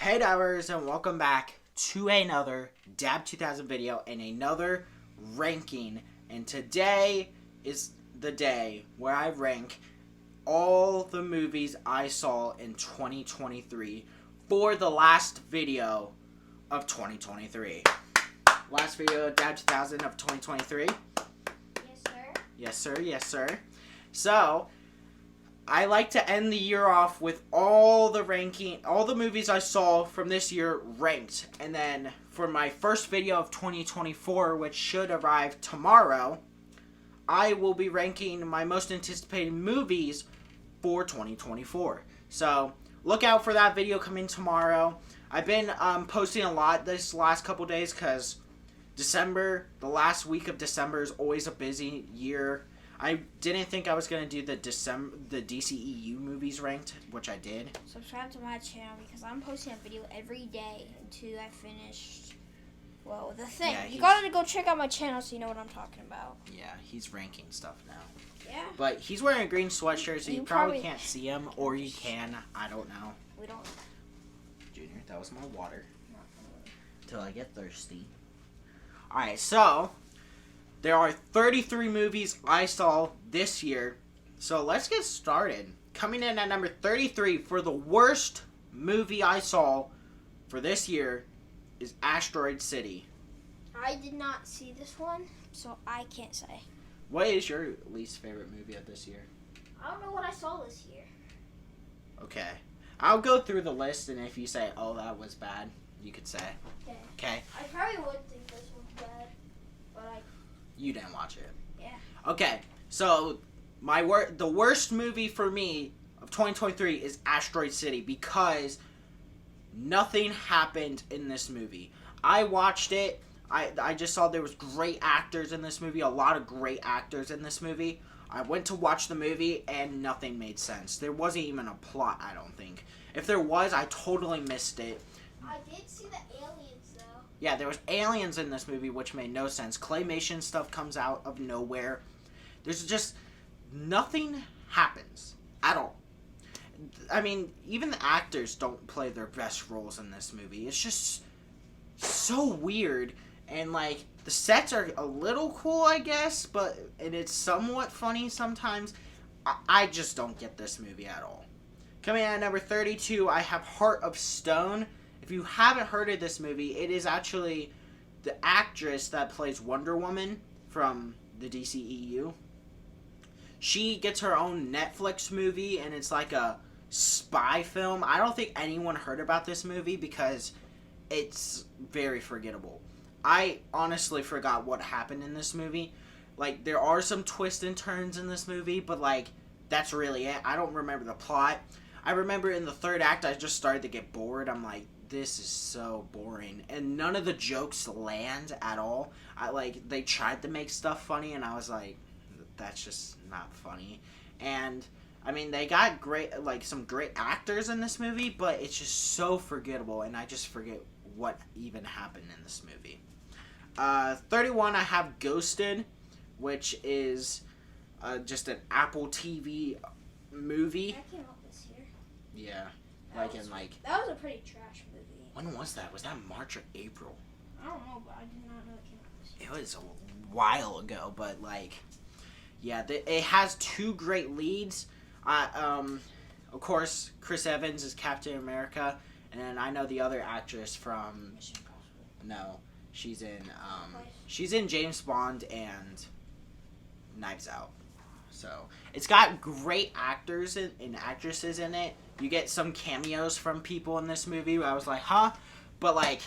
Hey Divers, and welcome back to another Dab 2000 video and another ranking. And today is the day where I rank all the movies I saw in 2023 for the last video of 2023. Last video of Dab 2000 of 2023. Yes, sir. Yes, sir. Yes, sir. So, I like to end the year off with all the movies I saw from this year ranked. And then for my first video of 2024, which should arrive tomorrow, I will be ranking my most anticipated movies for 2024. So look out for that video coming tomorrow. I've been posting a lot this last couple days because December, the last week of December is always a busy year. I didn't think I was going to do the DCEU movies ranked, which I did. Subscribe to my channel because I'm posting a video every day until I finished, the thing. Yeah, you gotta go check out my channel so you know what I'm talking about. Yeah, he's ranking stuff now. Yeah. But he's wearing a green sweatshirt, so you probably can't see him, or you can. I don't know. We don't. Junior, that was my water. Till I get thirsty. Alright, so there are 33 movies I saw this year. So let's get started. Coming in at number 33 for the worst movie I saw for this year is Asteroid City. I did not see this one, so I can't say. What is your least favorite movie of this year? I don't know what I saw this year. Okay. I'll go through the list, and if you say, oh, that was bad, you could say. Okay. Okay. I probably would think this one's bad, but You didn't watch it. Yeah. Okay, so the worst movie for me of 2023 is Asteroid City because nothing happened in this movie. I watched it. I just saw there was great actors in this movie, a lot of great actors in this movie. I went to watch the movie and nothing made sense. There wasn't even a plot, I don't think. If there was, I totally missed it. I did see the aliens though. Yeah, there was aliens in this movie, which made no sense. Claymation stuff comes out of nowhere. There's just nothing happens at all. I mean, even the actors don't play their best roles in this movie. It's just so weird. And, the sets are a little cool, I guess, and it's somewhat funny sometimes. I just don't get this movie at all. Coming in at number 32, I have Heart of Stone. If you haven't heard of this movie, it is actually the actress that plays Wonder Woman from the DCEU. She gets her own Netflix movie, and it's like a spy film. I don't think anyone heard about this movie because it's very forgettable. I honestly forgot what happened in this movie. There are some twists and turns in this movie, but, that's really it. I don't remember the plot. I remember in the third act, I just started to get bored. I'm like, this is so boring. And none of the jokes land at all. They tried to make stuff funny, and I was like, that's just not funny. And, I mean, they got some great actors in this movie, but it's just so forgettable, and I just forget what even happened in this movie. 31, I have Ghosted, which is just an Apple TV movie. That came out this year. Yeah. That was a pretty trash movie. When was that? Was that March or April? I don't know, but I did not know it came out this year. It was a while ago, but, yeah, it has two great leads. Of course, Chris Evans is Captain America, and then I know the other actress from... Mission Impossible. No, she's in James Bond and Knives Out. So, it's got great actors and actresses in it. You get some cameos from people in this movie where I was like, huh? But, Like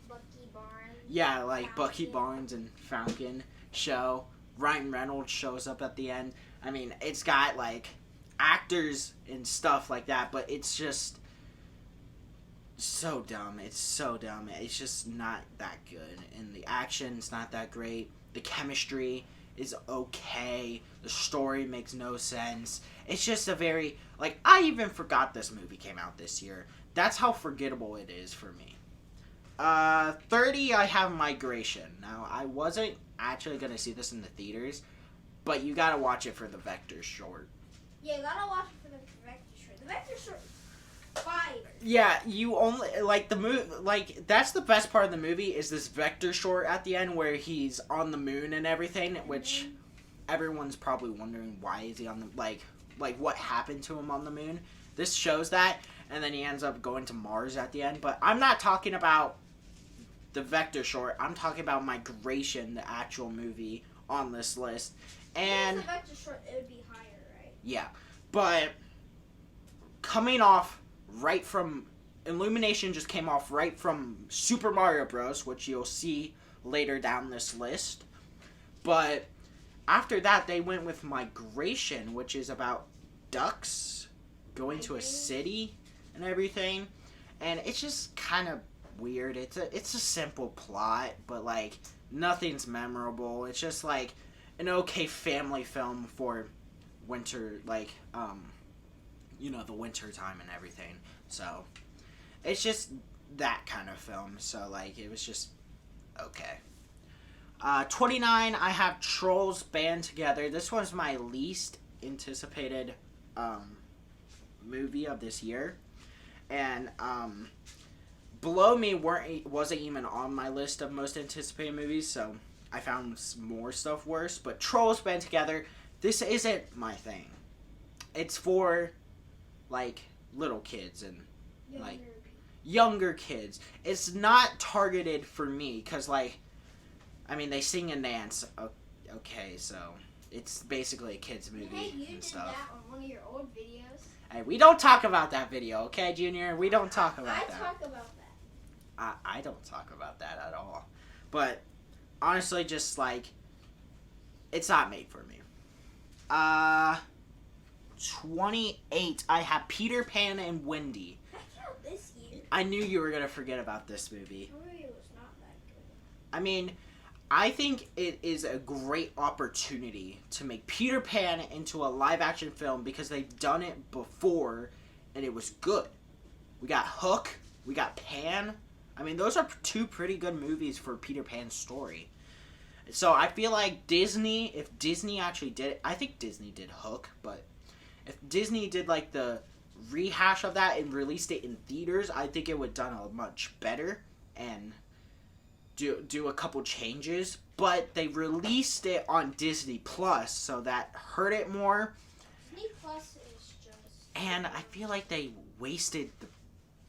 Bucky Barnes. yeah, Falcon. Bucky Barnes and Falcon show. Ryan Reynolds shows up at the end. I mean, it's got, actors and stuff like that, but it's just so dumb. It's so dumb. It's just not that good. And the action's not that great. The chemistry is okay. The story makes no sense. It's just a very... I even forgot this movie came out this year. That's how forgettable it is for me. 30, I have Migration. Now, I wasn't actually going to see this in the theaters, but you gotta watch it for the Vector short. Yeah, you gotta watch it for the Vector short. The Vector short fire. Yeah, you only like the like that's the best part of the movie is this Vector short at the end where he's on the moon and everything, which everyone's probably wondering why is he on the like what happened to him on the moon. This shows that, and then he ends up going to Mars at the end. But I'm not talking about the Vector short. I'm talking about Migration, the actual movie on this list. And if it was a Vector short, it would be higher, right? Yeah, but coming off right from Illumination just came off right from Super Mario Bros, which you'll see later down this list. But after that, they went with Migration, which is about ducks going to a city and everything, and it's just kind of weird. It's a simple plot, but like nothing's memorable. It's just like an okay family film for winter, like the winter time and everything. So it's just that kind of film. So like it was just okay. 29, I have Trolls Band Together. This was my least anticipated movie of this year, and Below Me wasn't even on my list of most anticipated movies, so I found more stuff worse. But Trolls Band Together, this isn't my thing. It's for like little kids and like younger kids. It's not targeted for me because like, I mean, they sing and dance. Okay, so it's basically a kids movie Hey, you and did stuff. that on one of your old videos. Hey, we don't talk about that video, okay, Junior? We don't talk about I that. talk about that. I don't talk about that at all. But honestly, just like, it's not made for me. 28, I have Peter Pan and Wendy. I count this year. I knew you were going to forget about this movie. The movie was not that good. I mean, I think it is a great opportunity to make Peter Pan into a live-action film because they've done it before, and it was good. We got Hook, we got Pan. I mean, those are two pretty good movies for Peter Pan's story. So I feel like Disney, if Disney actually did it, I think Disney did Hook, but if Disney did like the rehash of that and released it in theaters, I think it would have done a much better and do a couple changes. But they released it on Disney Plus, so that hurt it more. Disney Plus is just... And I feel like they wasted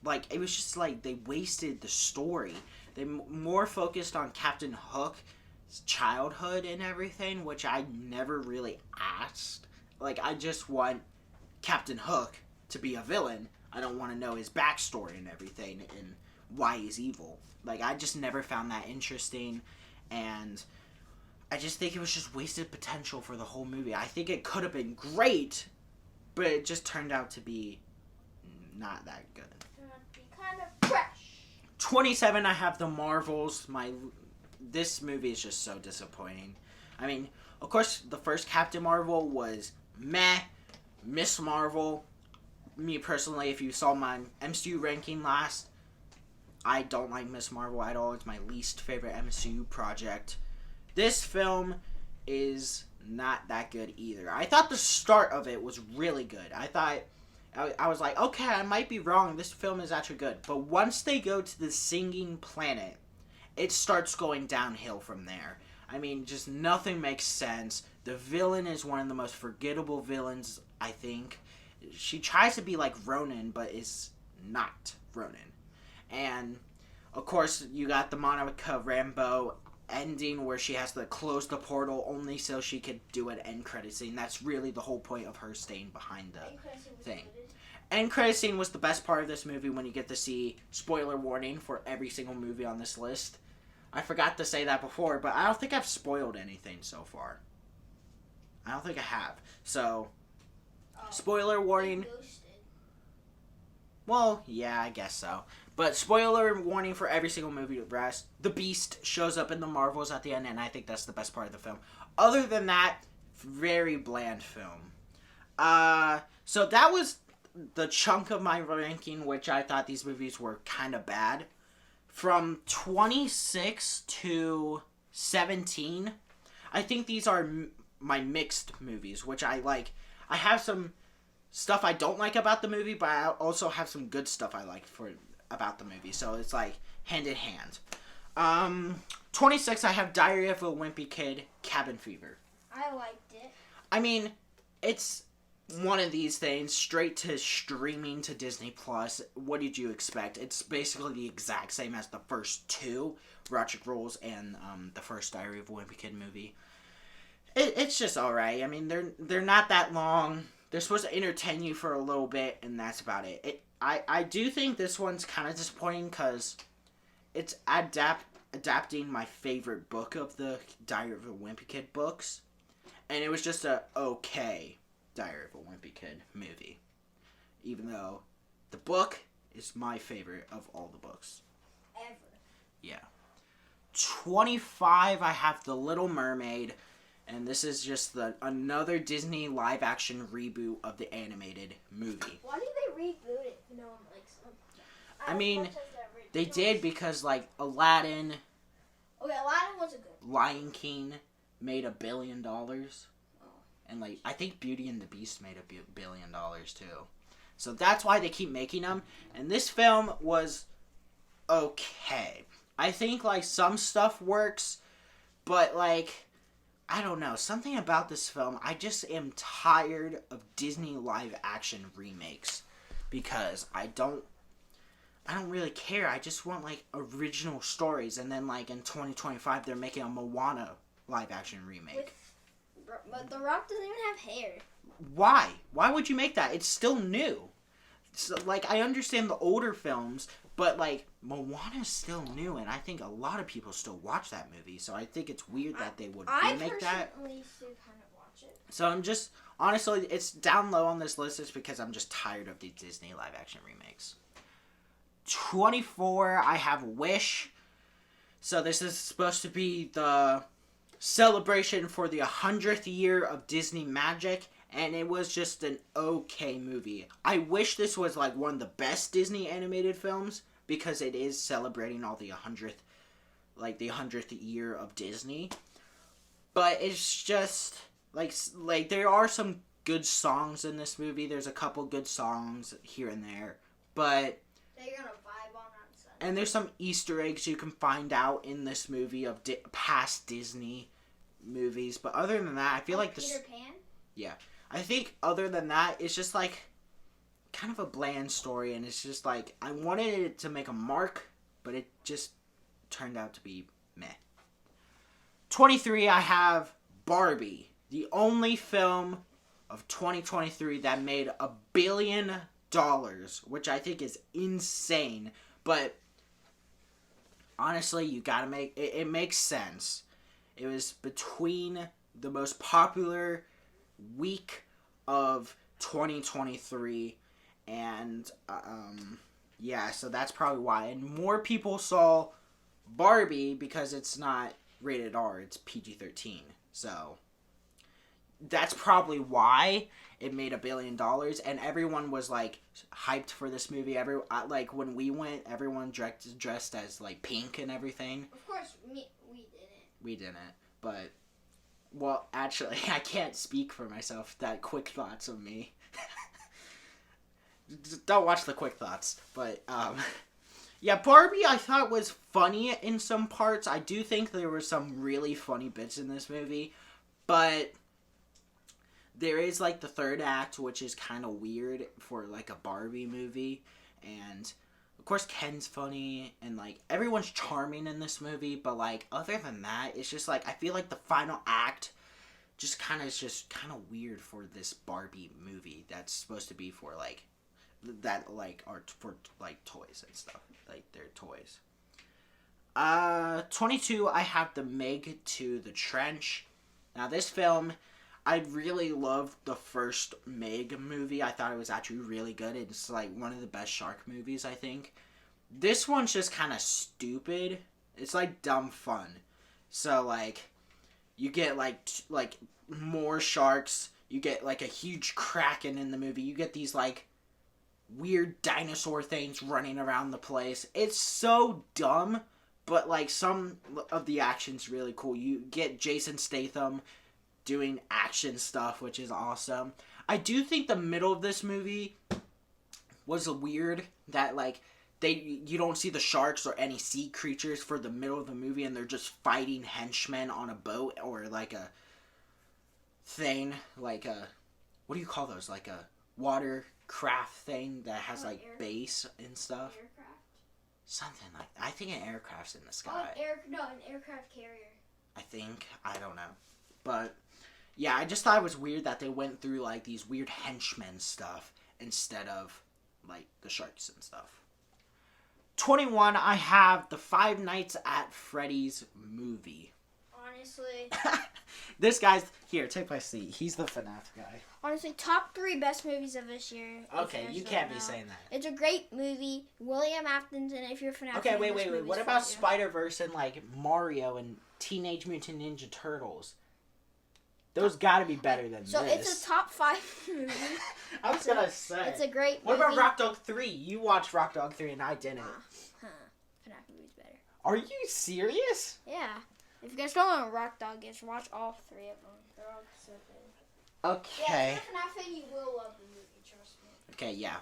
it was just like they wasted the story. They more focused on Captain Hook's childhood and everything, which I never really asked. Like, I just want Captain Hook to be a villain. I don't want to know his backstory and everything and why he's evil. Like, I just never found that interesting, and I just think it was just wasted potential for the whole movie. I think it could have been great, but it just turned out to be not that good. Kind of fresh. 27, I have The Marvels. This movie is just so disappointing. I mean, of course, the first Captain Marvel was meh. Miss Marvel, me personally, if you saw my MCU ranking last, I don't like Miss Marvel at all. It's my least favorite MCU project. This film is not that good either. I thought the start of it was really good. I was like, okay, I might be wrong. This film is actually good. But once they go to the singing planet, it starts going downhill from there. I mean, just nothing makes sense. The villain is one of the most forgettable villains, I think. She tries to be like Ronan, but is not Ronan. And, of course, you got the Monica Rambeau ending where she has to close the portal only so she could do an end credit scene. That's really the whole point of her staying behind the thing. End credit scene was the best part of this movie when you get to see, spoiler warning for every single movie on this list. I forgot to say that before, but I don't think I've spoiled anything so far. I don't think I have. So, spoiler warning. Well, yeah, I guess so. But spoiler warning for every single movie to rest. The Beast shows up in the Marvels at the end, and I think that's the best part of the film. Other than that, very bland film. So that was the chunk of my ranking, which I thought these movies were kind of bad. From 26 to 17, I think these are my mixed movies, which I like. I have some stuff I don't like about the movie, but I also have some good stuff I like about the movie. So it's like hand in hand. 26, I have Diary of a Wimpy Kid, Cabin Fever. I liked it. I mean, it's one of these things, straight to streaming to Disney Plus. What did you expect? It's basically the exact same as the first two, Roger Rules and the first Diary of a Wimpy Kid movie. It's just alright. I mean, they're not that long. They're supposed to entertain you for a little bit, and that's about it. I do think this one's kind of disappointing because it's adapting my favorite book of the Diary of a Wimpy Kid books, and it was just a okay Diary of a Wimpy Kid movie, even though the book is my favorite of all the books. Ever. Yeah. 25, I have The Little Mermaid, and this is just another Disney live-action reboot of the animated movie. Why did they reboot it if no one likes them? I mean, they did because, like, Aladdin... Okay, Aladdin was a good one. Lion King made $1 billion. And, like, I think Beauty and the Beast made $1 billion, too. So that's why they keep making them. And this film was okay. I think, like, some stuff works, but, like, I don't know. Something about this film, I just am tired of Disney live-action remakes. Because I don't really care. I just want, like, original stories. And then, like, in 2025, they're making a Moana live-action remake. But The Rock doesn't even have hair. Why? Why would you make that? It's still new. So, like, I understand the older films, but, like, Moana's still new, and I think a lot of people still watch that movie. So I think it's weird that they would remake that. I personally still kind of watch it. So I'm just, honestly, it's down low on this list just because I'm just tired of the Disney live-action remakes. 24, I have Wish. So this is supposed to be the celebration for the 100th year of Disney Magic, and it was just an okay movie. I wish this was like one of the best Disney animated films because it is celebrating all the 100th year of Disney. But it's just like there are some good songs in this movie. There's a couple good songs here and there, but they're gonna vibe on Sunday. And there's some Easter eggs you can find out in this movie of past Disney movies. But other than that, I feel like Peter Pan? Yeah. I think other than that, it's just like kind of a bland story. And it's just like, I wanted it to make a mark, but it just turned out to be meh. 23, I have Barbie. The only film of 2023 that made $1 billion, which I think is insane. But honestly, you gotta make it makes sense. It was between the most popular week of 2023 and yeah, so that's probably why. And more people saw Barbie because it's not rated R, it's PG-13. So that's probably why it made $1 billion, and everyone was like hyped for this movie. Like when we went, everyone dressed as like pink and everything. Of course, we didn't. We didn't, but well, actually, I can't speak for myself. That quick thoughts of me. Don't watch the quick thoughts, but yeah, Barbie I thought was funny in some parts. I do think there were some really funny bits in this movie, but there is like the third act, which is kind of weird for like a Barbie movie, and of course Ken's funny and like everyone's charming in this movie, but like other than that, it's just like I feel like the final act just kind of weird for this Barbie movie that's supposed to be for like that like are for like toys and stuff, like their toys. 22, I have the Meg 2 The Trench. Now this film, I really loved the first Meg movie. I thought it was actually really good. It's like one of the best shark movies, I think. This one's just kind of stupid. It's like dumb fun. So like you get like more sharks. You get like a huge kraken in the movie. You get these like weird dinosaur things running around the place. It's so dumb, but like some of the action's really cool. You get Jason Statham doing action stuff, which is awesome. I do think the middle of this movie was weird. That like you don't see the sharks or any sea creatures for the middle of the movie, and they're just fighting henchmen on a boat or like a thing, like a what do you call those? Like a watercraft thing that has like base and stuff. Aircraft. Something like I think an aircraft's in the sky. An aircraft carrier. I think. I don't know. But yeah, I just thought it was weird that they went through like these weird henchmen stuff instead of like the sharks and stuff. 21, I have the Five Nights at Freddy's movie. Honestly. This guy's here, take my seat. He's the FNAF guy. Honestly, top 3 best movies of this year. Okay, you can't be saying that. It's a great movie. William Afton's in it if you're a FNAF Okay, fan. wait. What about Spider-Verse and like Mario and Teenage Mutant Ninja Turtles? Those gotta be better than so this. It's a top 5 movie. I was gonna say. It's a great What movie. about Rock Dog 3? You watched Rock Dog 3 and I didn't. FNAF movie's better. Are you serious? Yeah. If you guys don't know what Rock Dog is, watch all 3 of them. They're all so good. Okay. Yeah, if you're a FNAF fan, you will love the movie, trust me. Okay, yeah.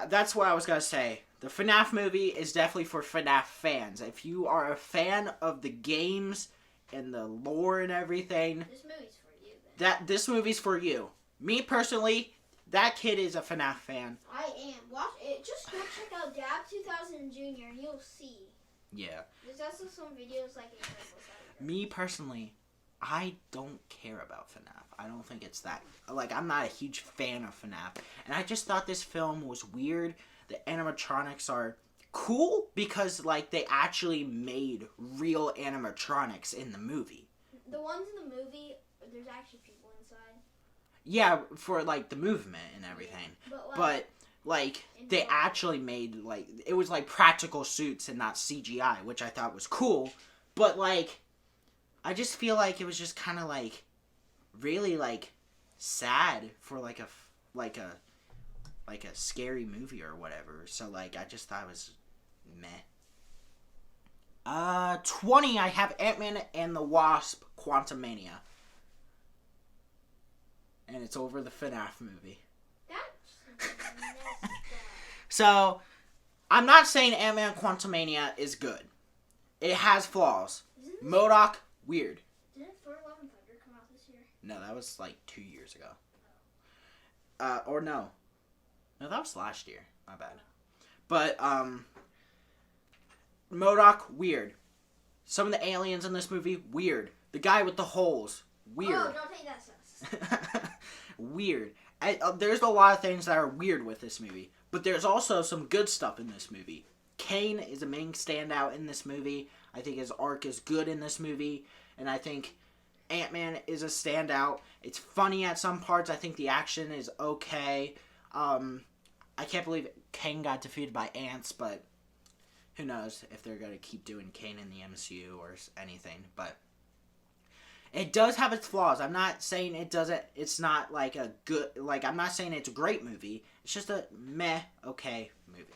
That's what I was gonna say. The FNAF movie is definitely for FNAF fans. If you are a fan of the games and the lore and everything, This movie's for you, then. this movie's for you. Me personally, that kid is a FNAF fan. I am. Watch it. Just go check out Dab 2000 Jr. and you'll see. Yeah. There's also some videos like Incredible Saturday. Me personally, I don't care about FNAF. I don't think it's that... Like, I'm not a huge fan of FNAF. And I just thought this film was weird. The animatronics are cool because, like, they actually made real animatronics in the movie. The ones in the movie, there's actually people inside. Yeah, for, like, the movement and everything. But they actually made, like... It was, like, practical suits and not CGI, which I thought was cool. But, like... I just feel like it was just kind of, like... really, like... sad for, like a scary movie or whatever. So, like, I just thought it was meh. 20, I have Ant-Man and the Wasp: Quantumania. And it's over the FNAF movie. That's messed up. So, I'm not saying Ant-Man Quantumania is good. It has flaws. MODOK, weird. Didn't Thor: Love and Thunder come out this year? No, that was like 2 years ago. Or no. No, that was last year. My bad. But, MODOK, weird. Some of the aliens in this movie, weird. The guy with the holes, weird. Oh, don't take that sus. Weird. There's a lot of things that are weird with this movie. But there's also some good stuff in this movie. Kane is a main standout in this movie. I think his arc is good in this movie. And I think Ant-Man is a standout. It's funny at some parts. I think the action is okay. I can't believe Kane got defeated by ants, but who knows if they're going to keep doing Kane in the MCU or anything. But it does have its flaws. I'm not saying it doesn't. It's not like a good. Like, I'm not saying it's a great movie. It's just a meh, okay movie.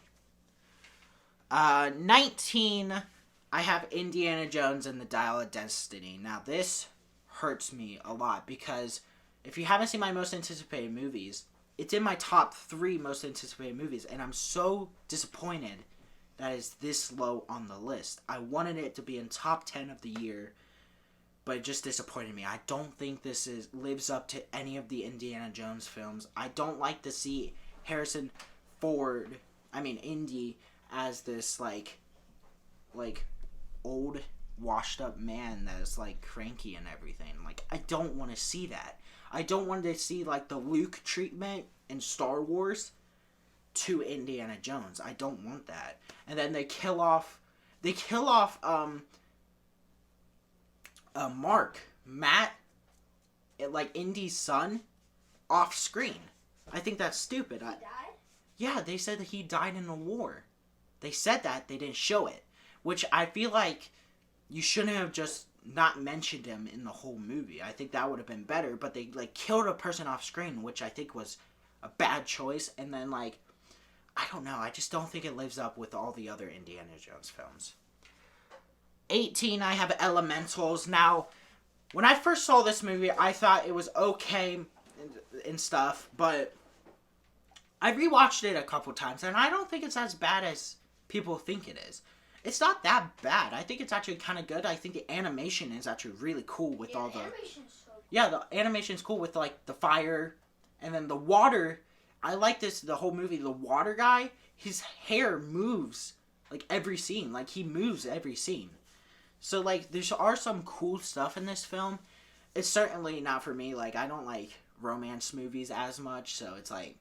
19. I have Indiana Jones and the Dial of Destiny. Now, this hurts me a lot because if you haven't seen my most anticipated movies, it's in my top 3 most anticipated movies, and I'm so disappointed that it's this low on the list. I wanted it to be in top 10 of the year, but it just disappointed me. I don't think this lives up to any of the Indiana Jones films. I don't like to see Harrison Ford, Indy, as this, like old, washed up man that is, like, cranky and everything. Like, I don't want to see that. I don't want to see, like, the Luke treatment in Star Wars to Indiana Jones. I don't want that. And then they kill off Matt, like, Indy's son, off screen. I think that's stupid. He died? Yeah, they said that he died in the war. They said that, they didn't show it. Which I feel like you shouldn't have just not mentioned him in the whole movie. I think that would have been better, but they, like, killed a person off screen, which I think was a bad choice. And then, like, I don't know, I just don't think it lives up with all the other Indiana Jones films. 18, I have Elementals. Now, when I first saw this movie, I thought it was okay. and stuff, but I rewatched it a couple times, and I don't think it's as bad as people think it is. It's not that bad. I think it's actually kind of good. I think the animation is actually really cool with all the... animation's so cool. Yeah, the animation's cool with, like, the fire, and then the water. I like this, the whole movie, the water guy, his hair moves, like, every scene. Like, he moves every scene. So, like, there are some cool stuff in this film. It's certainly not for me. Like, I don't like romance movies as much, so it's like...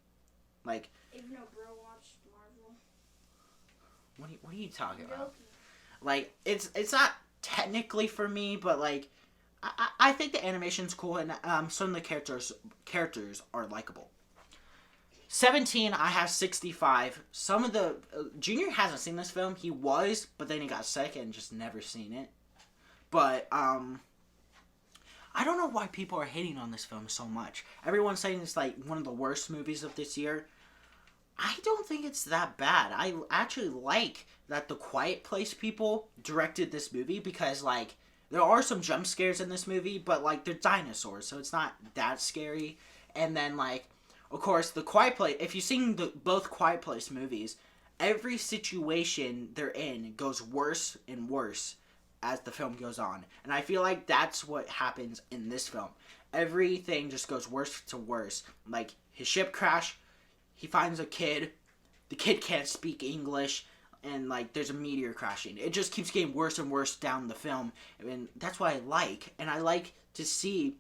Even though bro watched Marvel. What are you talking I'm about? joking. Like, it's not technically for me, but, like, I think the animation's cool, and some of the characters are likable. 17, I have 65. Some of the... Junior hasn't seen this film. He was, but then he got sick and just never seen it. But, I don't know why people are hating on this film so much. Everyone's saying it's, like, one of the worst movies of this year. I don't think it's that bad. I actually like that the Quiet Place people directed this movie because, like, there are some jump scares in this movie, but, like, they're dinosaurs, so it's not that scary. And then, like, of course, the Quiet Place, if you've seen both Quiet Place movies, every situation they're in goes worse and worse as the film goes on. And I feel like that's what happens in this film. Everything just goes worse to worse. Like, his ship crash, he finds a kid, the kid can't speak English, and, like, there's a meteor crashing. It just keeps getting worse and worse down the film, and that's what I like. And I like to see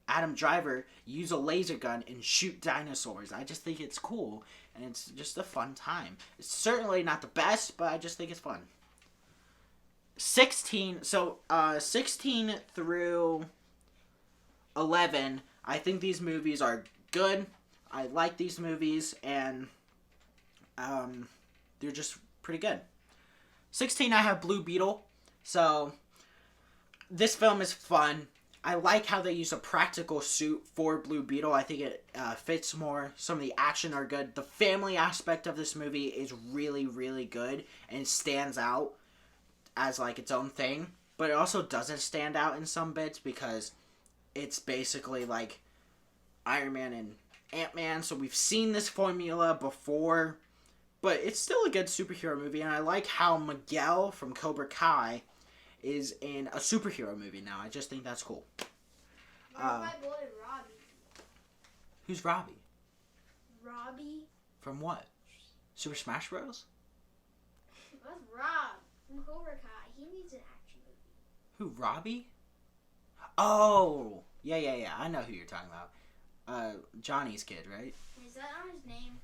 Adam Driver use a laser gun and shoot dinosaurs. I just think it's cool, and it's just a fun time. It's certainly not the best, but I just think it's fun. 16 through 11, I think these movies are good. I like these movies, and they're just pretty good. 16, I have Blue Beetle. So, this film is fun. I like how they use a practical suit for Blue Beetle. I think it fits more. Some of the action are good. The family aspect of this movie is really, really good and stands out as, like, its own thing. But it also doesn't stand out in some bits because it's basically like Iron Man and Ant-Man. So we've seen this formula before. But it's still a good superhero movie. And I like how Miguel from Cobra Kai is in a superhero movie now. I just think that's cool. My boy Robbie. Who's Robbie? Robbie? From what? Super Smash Bros? That's Rob from Cobra Kai. He needs an action movie. Who, Robbie? Oh! Yeah. I know who you're talking about. Johnny's kid, right? Is that not his name?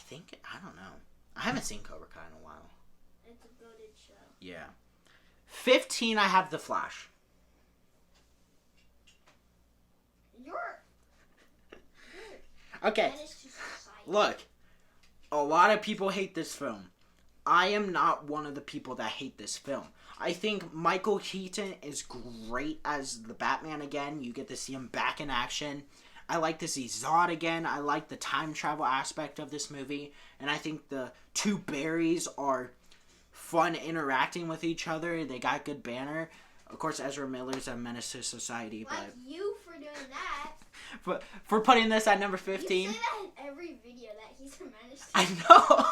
I don't know. I haven't seen Cobra Kai in a while. It's a goated show. Yeah. 15, I have The Flash. Okay, Menace to society. look. A lot of people hate this film. I am not one of the people that hate this film. I think Michael Keaton is great as the Batman again. You get to see him back in action. I like to see Zod again. I like the time travel aspect of this movie. And I think the two Barrys are fun interacting with each other. They got good banner. Of course, Ezra Miller's a menace to society. Like you for doing that. But for putting this at number 15. You say that in every video that he's a menace to I know.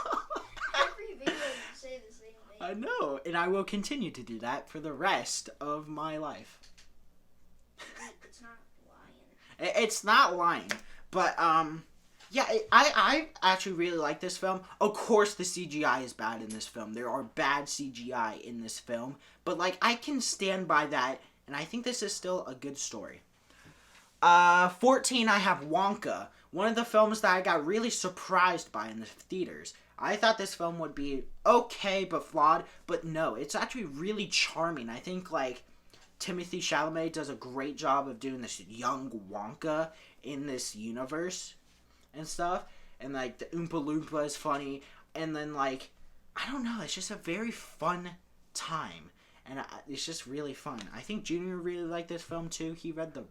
Every video you say the same thing. I know. And I will continue to do that for the rest of my life. It's not lying. It's not lying. But, yeah, I actually really like this film. Of course the CGI is bad in this film. There are bad CGI in this film. But, like, I can stand by that. And I think this is still a good story. 14, I have Wonka. One of the films that I got really surprised by in the theaters. I thought this film would be okay but flawed. But no, it's actually really charming. I think, like, Timothée Chalamet does a great job of doing this young Wonka in this universe and stuff. And, like, the Oompa Loompa is funny. And then, like, I don't know. It's just a very fun time. And it's just really fun. I think Junior really liked this film, too. He read the...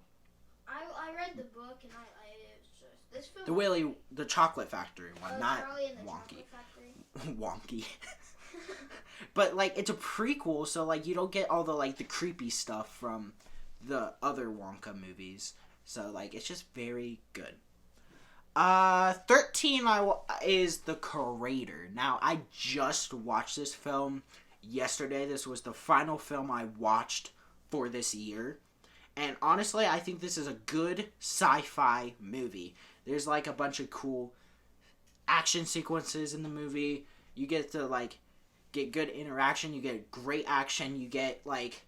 I read the book and it's just this film. The Chocolate Factory one, not Charlie and the Wonky. Chocolate Factory. Wonky. But, like, it's a prequel, so, like, you don't get all the, like, the creepy stuff from the other Wonka movies. So like it's just very good. 13 is The Creator. Now I just watched this film yesterday. This was the final film I watched for this year. And honestly, I think this is a good sci-fi movie. There's like a bunch of cool action sequences in the movie. You get to like get good interaction, you get great action, you get like,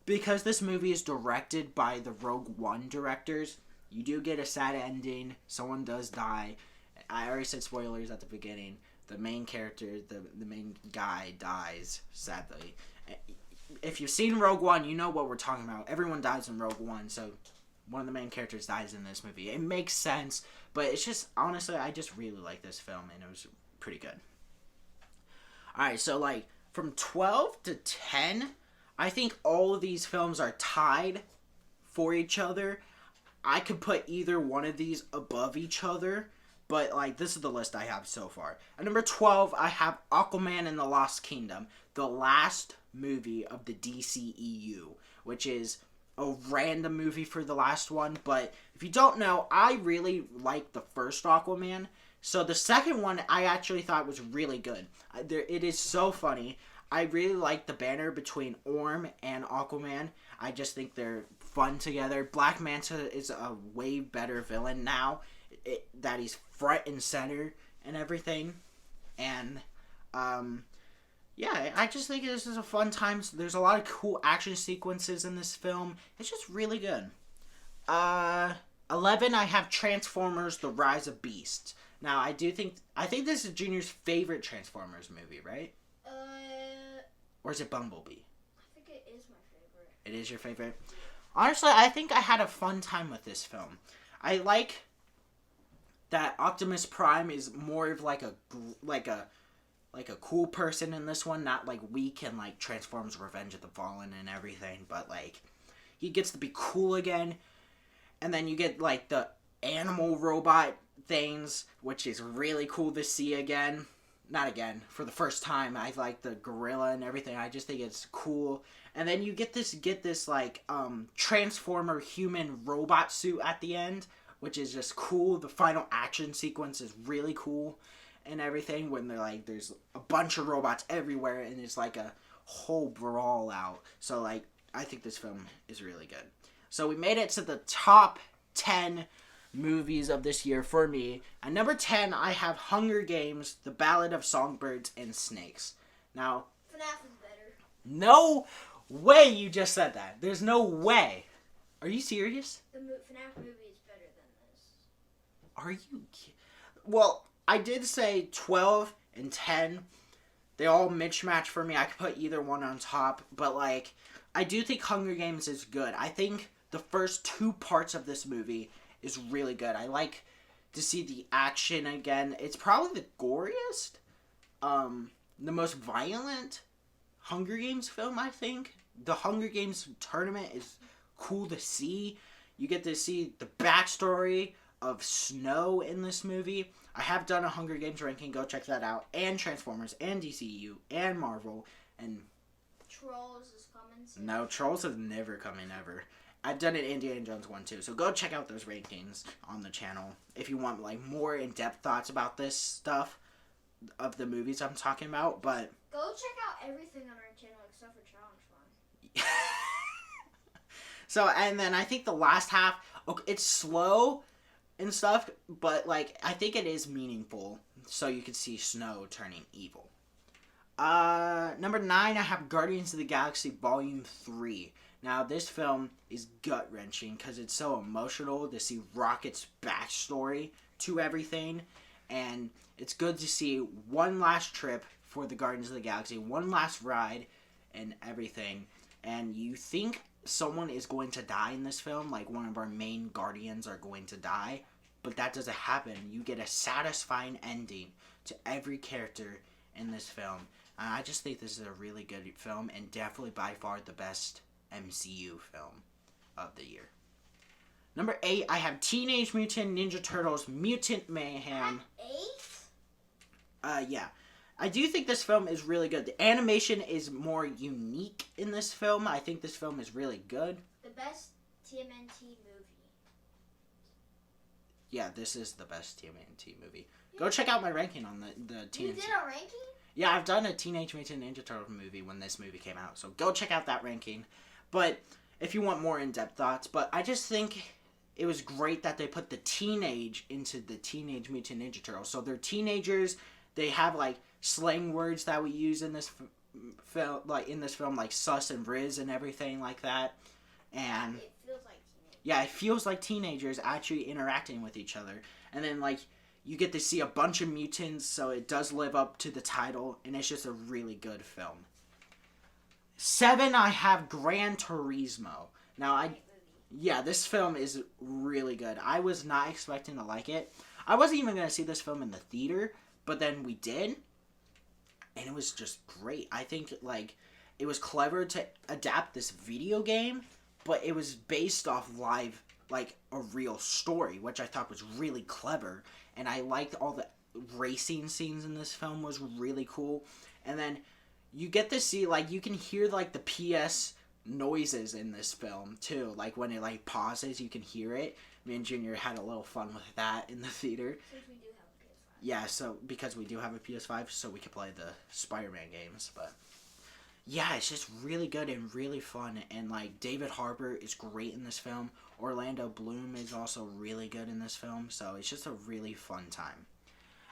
because this movie is directed by the Rogue One directors, you do get a sad ending. Someone does die. I already said spoilers at the beginning. The main character, the main guy dies, sadly. If you've seen Rogue One, you know what we're talking about. Everyone dies in Rogue One, so one of the main characters dies in this movie. It makes sense, but it's just, honestly, I just really like this film, and it was pretty good. Alright, so like, from 12 to 10, I think all of these films are tied for each other. I could put either one of these above each other, but like, this is the list I have so far. At number 12, I have Aquaman and the Lost Kingdom, the last movie of the DCEU, which is a random movie for the last one, but if you don't know, I really like the first Aquaman, so the second one I actually thought was really good. It is so funny. I really like the banter between Orm and Aquaman. I just think they're fun together. Black Manta is a way better villain now, that he's front and center and everything, and yeah, I just think this is a fun time. There's a lot of cool action sequences in this film. It's just really good. 11, I have Transformers: The Rise of Beasts. Now, I think this is Junior's favorite Transformers movie, right? Or is it Bumblebee? I think it is my favorite. It is your favorite? Honestly, I think I had a fun time with this film. I like that Optimus Prime is more of like a cool person in this one, not like weak and like Transformers Revenge of the Fallen and everything, but like he gets to be cool again. And then you get like the animal robot things, which is really cool to see again. Not again, for the first time. I like the gorilla and everything. I just think it's cool. And then you get this like Transformer human robot suit at the end, which is just cool. The final action sequence is really cool and everything, when they're like, there's a bunch of robots everywhere and it's like a whole brawl out. So like, I think this film is really good. So we made it to the top 10 movies of this year for me. At number 10, I have Hunger Games: The Ballad of Songbirds and Snakes. Now, FNAF is better. No way you just said that. There's no way. Are you serious? The FNAF movie is better than this. Are you Well, I did say 12 and 10. They all mismatch for me. I could put either one on top, but like, I do think Hunger Games is good. I think the first two parts of this movie is really good. I like to see the action again. It's probably the goriest, the most violent Hunger Games film, I think. The Hunger Games tournament is cool to see. You get to see the backstory of Snow in this movie. I have done a Hunger Games ranking. Go check that out. And Transformers, and DCU, and Marvel, and Trolls is coming soon. No, Trolls is never coming ever. I've done an Indiana Jones one too, so go check out those rankings on the channel if you want like more in-depth thoughts about this stuff of the movies I'm talking about. But go check out everything on our channel except for Challenge Fun. So, and then I think the last half, okay, it's slow and stuff, but like I think it is meaningful, so you can see Snow turning evil. Number 9, I have Guardians of the Galaxy Volume 3. Now, this film is gut-wrenching because it's so emotional to see Rocket's backstory to everything. And it's good to see one last trip for the Guardians of the Galaxy, one last ride and everything. And you think someone is going to die in this film, like one of our main Guardians are going to die, but that doesn't happen. You get a satisfying ending to every character in this film. I just think this is a really good film and definitely by far the best MCU film of the year. Number 8, I have Teenage Mutant Ninja Turtles Mutant Mayhem. At 8? Yeah. I do think this film is really good. The animation is more unique in this film. I think this film is really good. The best TMNT movie. Yeah, this is the best TMNT movie. Go check out my ranking on the TMNT. You did a ranking? Yeah, I've done a Teenage Mutant Ninja Turtle movie when this movie came out, so go check out that ranking. But if you want more in-depth thoughts, but I just think it was great that they put the teenage into the Teenage Mutant Ninja Turtles. So they're teenagers. They have like slang words that we use in this film, like sus and riz and everything like that. And It feels like teenage. yeah, it feels like teenagers actually interacting with each other. And then like you get to see a bunch of mutants, so it does live up to the title, and it's just a really good film. 7, I have Gran Turismo. Now, this film is really good. I was not expecting to like it. I wasn't even going to see this film in the theater, but then we did, and it was just great. I think, like, it was clever to adapt this video game, but it was based off live, like, a real story, which I thought was really clever, and I liked all the racing scenes in this film was really cool. And then you get to see, like, you can hear, like, the PS noises in this film, too. Like, when it, like, pauses, you can hear it. Me and Junior had a little fun with that in the theater. Since we do have a PS5. Yeah, so, because we do have a PS5, so we could play the Spider-Man games, but yeah, it's just really good and really fun, and, like, David Harbour is great in this film. Orlando Bloom is also really good in this film, so it's just a really fun time.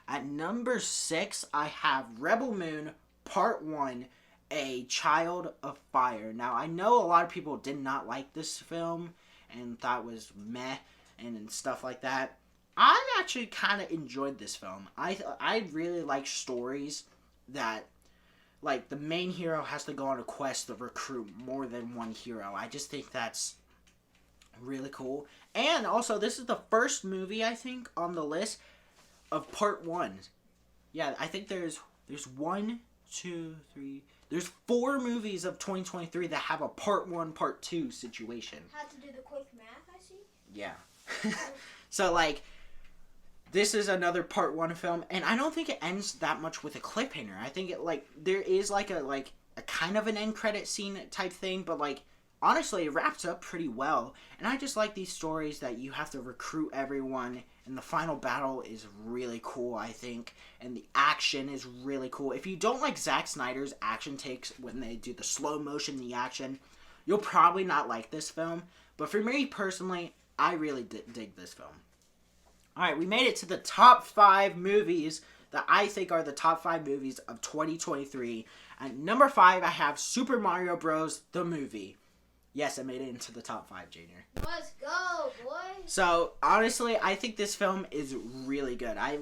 At number 6, I have Rebel Moon Part 1, A Child of Fire. Now, I know a lot of people did not like this film and thought it was meh and stuff like that. I actually kind of enjoyed this film. I really like stories that, like, the main hero has to go on a quest to recruit more than one hero. I just think that's really cool. And also, this is the first movie, I think, on the list of Part 1. Yeah, I think there's 1, 2, 3... There's 4 movies of 2023 that have a Part 1, Part 2 situation. Had to do the quick math, I see. Yeah. So, like, this is another Part 1 film, and I don't think it ends that much with a cliffhanger. I think it, like, there is, like, a kind of an end credit scene type thing, but, like, honestly, it wraps up pretty well. And I just like these stories that you have to recruit everyone, and the final battle is really cool, I think. And the action is really cool. If you don't like Zack Snyder's action takes when they do the slow motion, the action, you'll probably not like this film. But for me personally, I really dig this film. Alright, we made it to the top 5 movies that I think are the top 5 movies of 2023. At number 5, I have Super Mario Bros. The movie. Yes, I made it into the top 5, Junior. Let's go, boy. So, honestly, I think this film is really good. I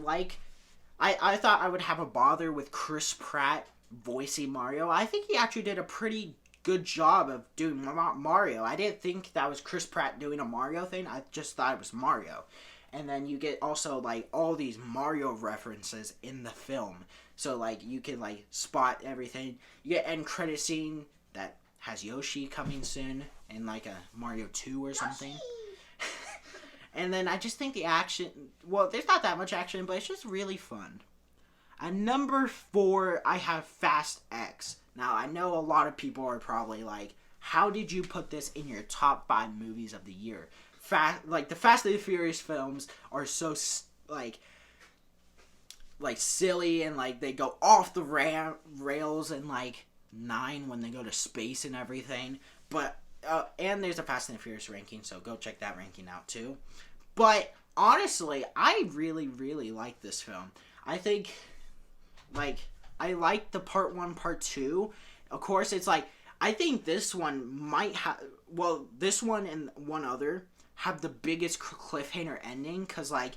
thought I would have a bother with Chris Pratt voicing Mario. I think he actually did a pretty good job of doing Mario. I didn't think that was Chris Pratt doing a Mario thing. I just thought it was Mario. And then you get also, like, all these Mario references in the film. So, like, you can, like, spot everything. You get end credit scene that has Yoshi coming soon in, like, a Mario 2 or something. And then I just think the action... Well, there's not that much action, but it's just really fun. At number 4, I have Fast X. Now, I know a lot of people are probably like, how did you put this in your top 5 movies of the year? The Fast and the Furious films are so, like silly, and, like, they go off the rails, and, like, 9 when they go to space and everything. But, and there's a Fast and the Furious ranking, so go check that ranking out, too. But, honestly, I really, really like this film. I think, like, I like the Part 1, Part 2. Of course, it's like, I think this one might have, well, this one and one other have the biggest cliffhanger ending, because, like,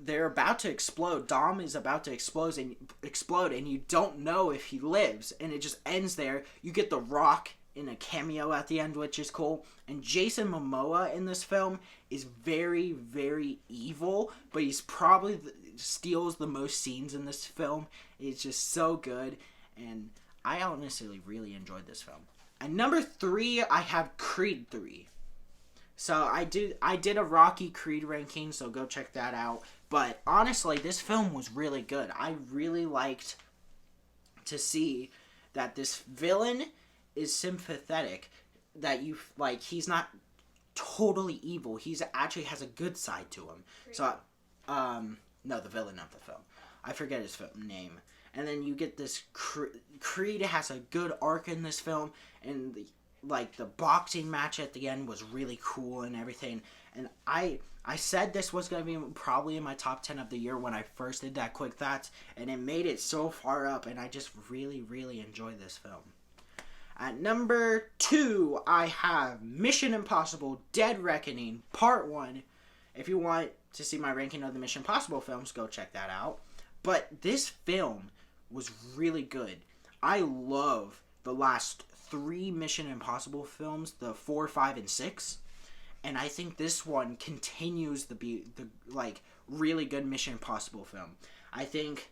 they're about to explode. Dom is about to explode, and you don't know if he lives, and it just ends there. You get The Rock in a cameo at the end, which is cool. And Jason Momoa in this film is very, very evil, but he's probably steals the most scenes in this film. It's just so good, and I honestly really enjoyed this film. At number 3, I have Creed 3. So I did a Rocky Creed ranking, so go check that out. But honestly, this film was really good. I really liked to see that this villain is sympathetic. That he's not totally evil. He's actually has a good side to him. So, no, the villain of the film. I forget his name. And then you get this Creed has a good arc in this film, and the boxing match at the end was really cool and everything. And I said this was going to be probably in my top 10 of the year when I first did that quick thoughts, and it made it so far up, and I just really, really enjoyed this film. At number 2, I have Mission Impossible Dead Reckoning Part 1. If you want to see my ranking of the Mission Impossible films, go check that out. But this film was really good. I love the last 3 Mission Impossible films, the 4, 5, and 6. And I think this one continues to be the really good Mission Impossible film. I think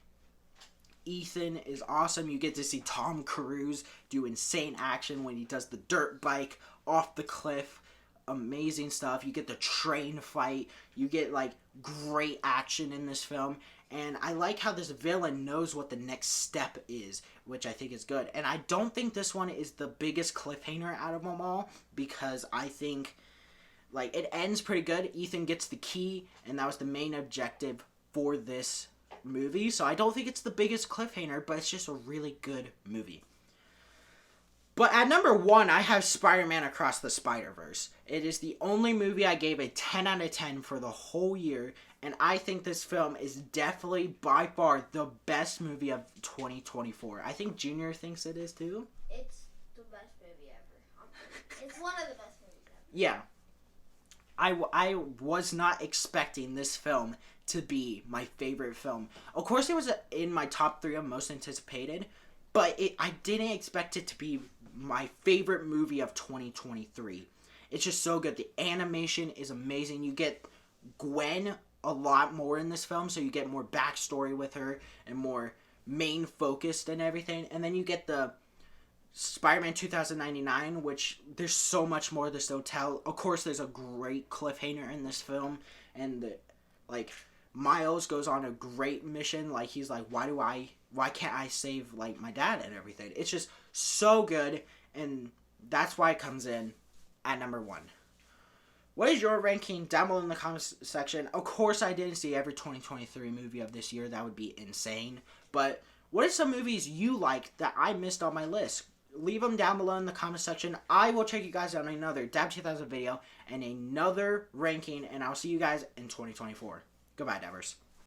Ethan is awesome. You get to see Tom Cruise do insane action when he does the dirt bike off the cliff. Amazing stuff. You get the train fight. You get great action in this film. And I like how this villain knows what the next step is, which I think is good. And I don't think this one is the biggest cliffhanger out of them all, because I think it ends pretty good. Ethan gets the key, and that was the main objective for this movie. So I don't think it's the biggest cliffhanger, but it's just a really good movie. But at number 1, I have Spider-Man Across the Spider-Verse. It is the only movie I gave a 10 out of 10 for the whole year, and I think this film is definitely by far the best movie of 2024. I think Junior thinks it is too. It's the best movie ever. It's one of the best movies ever. Yeah. I was not expecting this film to be my favorite film. Of course, it was in my top 3 of most anticipated, but I didn't expect it to be my favorite movie of 2023. It's just so good. The animation is amazing. You get Gwen a lot more in this film, so you get more backstory with her and more main focused and everything. And then you get the Spider-Man 2099, which there's so much more to still tell. Of course, there's a great cliffhanger in this film, and Miles goes on a great mission. He's like, why can't I save my dad and everything? It's just so good, and that's why it comes in at number 1. What is your ranking? Down below in the comments section. Of course, I didn't see every 2023 movie of this year. That would be insane. But what are some movies you like that I missed on my list? Leave them down below in the comment section. I will check you guys out on another Dab 2000 video and another ranking, and I'll see you guys in 2024. Goodbye, Dabbers.